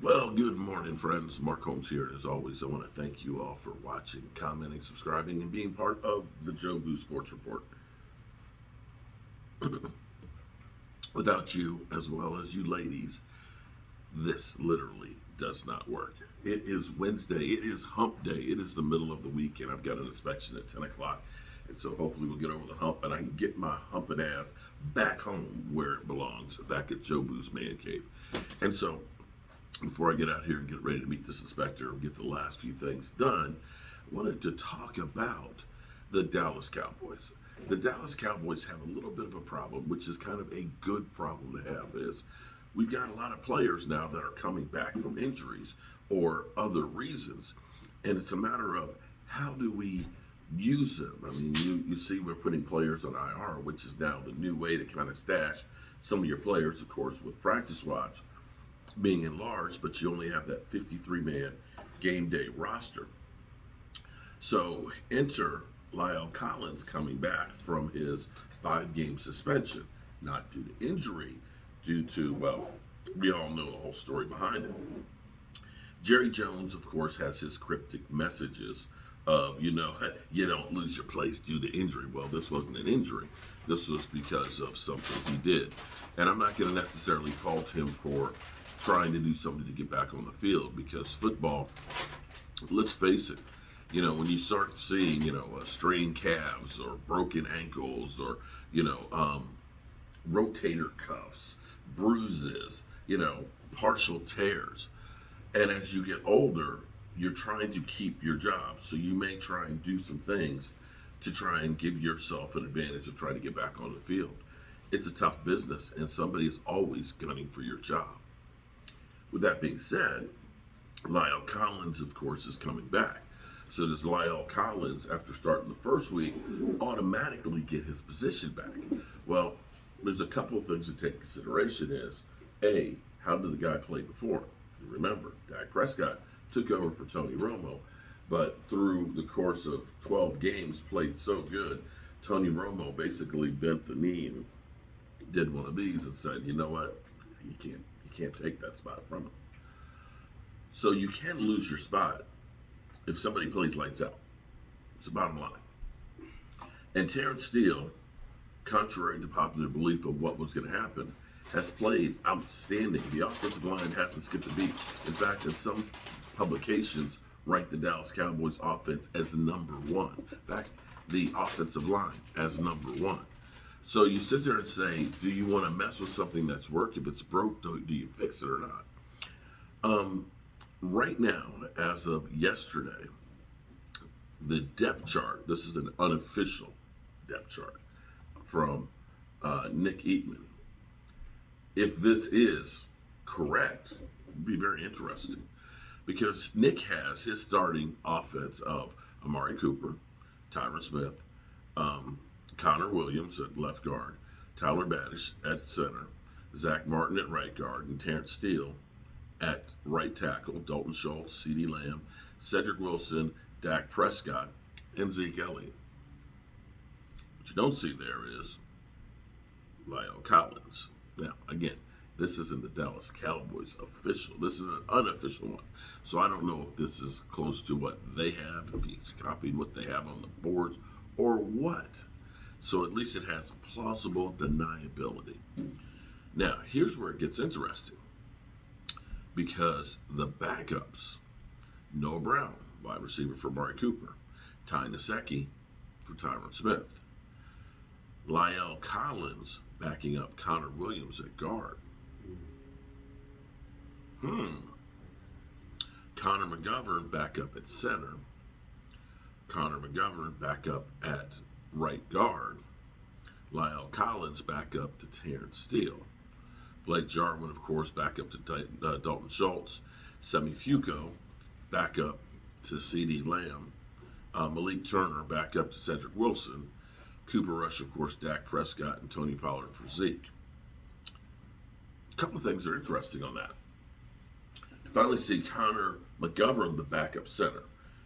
Well, good morning, friends. Mark Holmes here. As always, I want to thank you all for watching, commenting, subscribing, and being part of the Joe Boo Sports Report. Without you, as well as you ladies, this literally does not work. It is Wednesday. It is hump day. It is the middle of the week, and I've got an inspection at 10 o'clock. And so hopefully we'll get over the hump and I can get my humping ass back home where it belongs, back at Joe Boo's Man Cave. And so before I get out here and get ready to meet this inspector and get the last few things done, I wanted to talk about the Dallas Cowboys. The Dallas Cowboys have a little bit of a problem, which is kind of a good problem to have, is we've got a lot of players now that are coming back from injuries or other reasons. And it's a matter of how do we use them? I mean, you see we're putting players on IR, which is now the new way to kind of stash some of your players, of course, with practice squads being enlarged, but you only have that 53-man game day roster. So enter Lyle Collins coming back from his 5-game suspension, not due to injury, due to, well, we all know the whole story behind it. Jerry Jones, of course, has his cryptic messages of, you don't lose your place due to injury. Well, this wasn't an injury. This was because of something he did. And I'm not going to necessarily fault him for trying to do something to get back on the field, because football, let's face it, when you start seeing, strained calves or broken ankles or, rotator cuffs, bruises, partial tears. And as you get older, you're trying to keep your job. So you may try and do some things to try and give yourself an advantage of trying to get back on the field. It's a tough business, and somebody is always gunning for your job. With that being said, Lyle Collins, of course, is coming back. So does Lyle Collins, after starting the first week, automatically get his position back? Well, there's a couple of things to take consideration is, A, how did the guy play before? You remember, Dak Prescott took over for Tony Romo, but through the course of 12 games, played so good, Tony Romo basically bent the knee and did one of these and said, you know what, you can't take that spot from him. So you can lose your spot if somebody plays lights out. It's the bottom line. And Terrence Steele, contrary to popular belief of what was going to happen, has played outstanding. The offensive line hasn't skipped a beat. In fact, in some publications, rank the Dallas Cowboys offense as number one. In fact, the offensive line as number one. So you sit there and say, do you want to mess with something that's worked? If it's broke, do you fix it or not? Right now, as of yesterday, the depth chart, this is an unofficial depth chart from Nick Eatman. If this is correct, it'd be very interesting, because Nick has his starting offense of Amari Cooper, Tyron Smith, Conor Williams at left guard, Tyler Badish at center, Zach Martin at right guard, and Terrence Steele at right tackle, Dalton Schultz, CeeDee Lamb, Cedric Wilson, Dak Prescott, and Zeke Elliott. What you don't see there is Lyle Collins. Now, again, this isn't the Dallas Cowboys official. This is an unofficial one. So I don't know if this is close to what they have, if he's copied what they have on the boards, or what. So at least it has plausible deniability. Now, here's where it gets interesting. Because the backups, Noah Brown, wide receiver for Amari Cooper, Ty Nsekhe for Tyron Smith, Lyle Collins backing up Conor Williams at guard. Connor McGovern back up at center. Connor McGovern back up at right guard. Lyle Collins back up to Terrence Steele. Blake Jarwin, of course, back up to Dalton Schultz. Semi Fuco back up to CeeDee Lamb. Malik Turner back up to Cedric Wilson. Cooper Rush, of course, Dak Prescott, and Tony Pollard for Zeke. A couple of things are interesting on that. To finally see Connor McGovern, the backup center.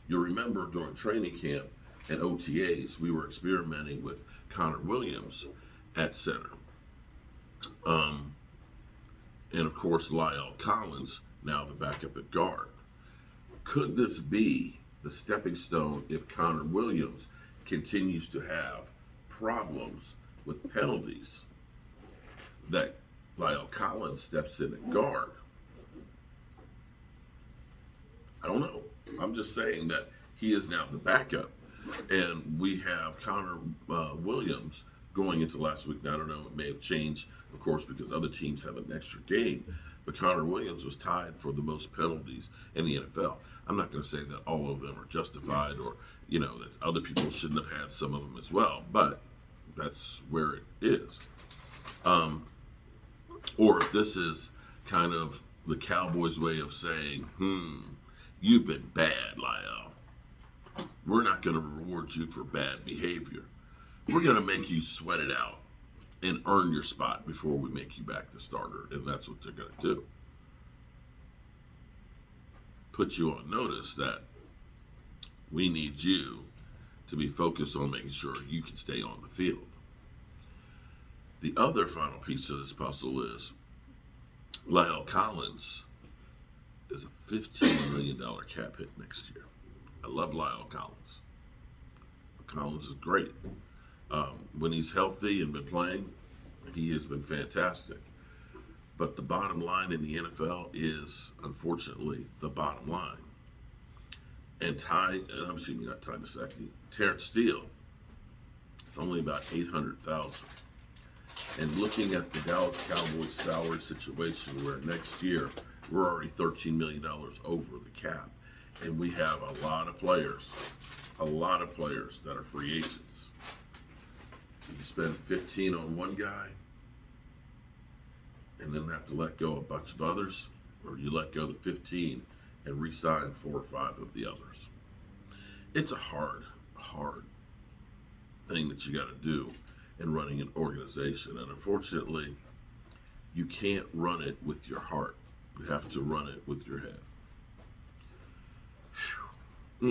You'll remember during training camp and OTAs, we were experimenting with Conor Williams at center. And of course, Lyle Collins now the backup at guard. Could this be the stepping stone if Conor Williams continues to have problems with penalties, that Lyle Collins steps in at guard? I don't know. I'm just saying that he is now the backup, and we have Conor Williams going into last week. Now, I don't know, it may have changed, of course, because other teams have an extra game, but Conor Williams was tied for the most penalties in the NFL. I'm not going to say that all of them are justified, or, that other people shouldn't have had some of them as well, but that's where it is. Or if this is kind of the Cowboys' way of saying, you've been bad, Lyle. We're not going to reward you for bad behavior. We're going to make you sweat it out and earn your spot before we make you back the starter. And that's what they're going to do. Put you on notice that we need you to be focused on making sure you can stay on the field. The other final piece of this puzzle is Lyle Collins is a $15 million cap hit next year. I love Lyle Collins. Collins is great. When he's healthy and been playing, he has been fantastic. But the bottom line in the NFL is, unfortunately, the bottom line. And Terrence Steele, it's only about $800,000. And looking at the Dallas Cowboys salary situation, where next year we're already $13 million over the cap, and we have a lot of players that are free agents. You spend 15 on one guy and then have to let go a bunch of others, or you let go the 15 and re-sign 4 or 5 of the others. It's a hard thing that you got to do in running an organization, and unfortunately, you can't run it with your heart. You have to run it with your head. I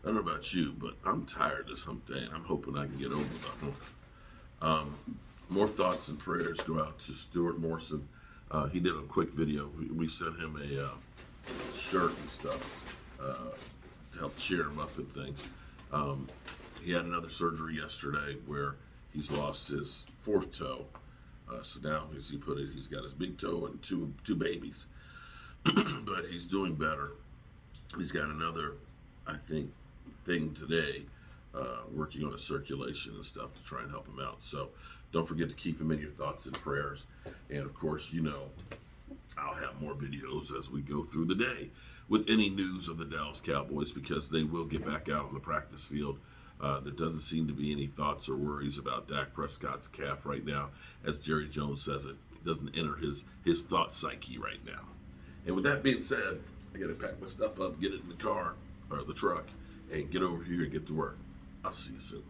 don't know about you, but I'm tired this hump day, and I'm hoping I can get over the hump. More thoughts and prayers go out to Stuart Morrison. He did a quick video. We sent him a shirt and stuff to help cheer him up and things. He had another surgery yesterday where he's lost his 4th toe. So now, as he put it, he's got his big toe and two babies. But he's doing better. He's got another, I think, thing today, working on his circulation and stuff to try and help him out. So don't forget to keep him in your thoughts and prayers. And of course, I'll have more videos as we go through the day with any news of the Dallas Cowboys, because they will get back out on the practice field. There doesn't seem to be any thoughts or worries about Dak Prescott's calf right now. As Jerry Jones says it doesn't enter his thought psyche right now. And with that being said, I got to pack my stuff up, get it in the car or the truck, and get over here and get to work. I'll see you soon.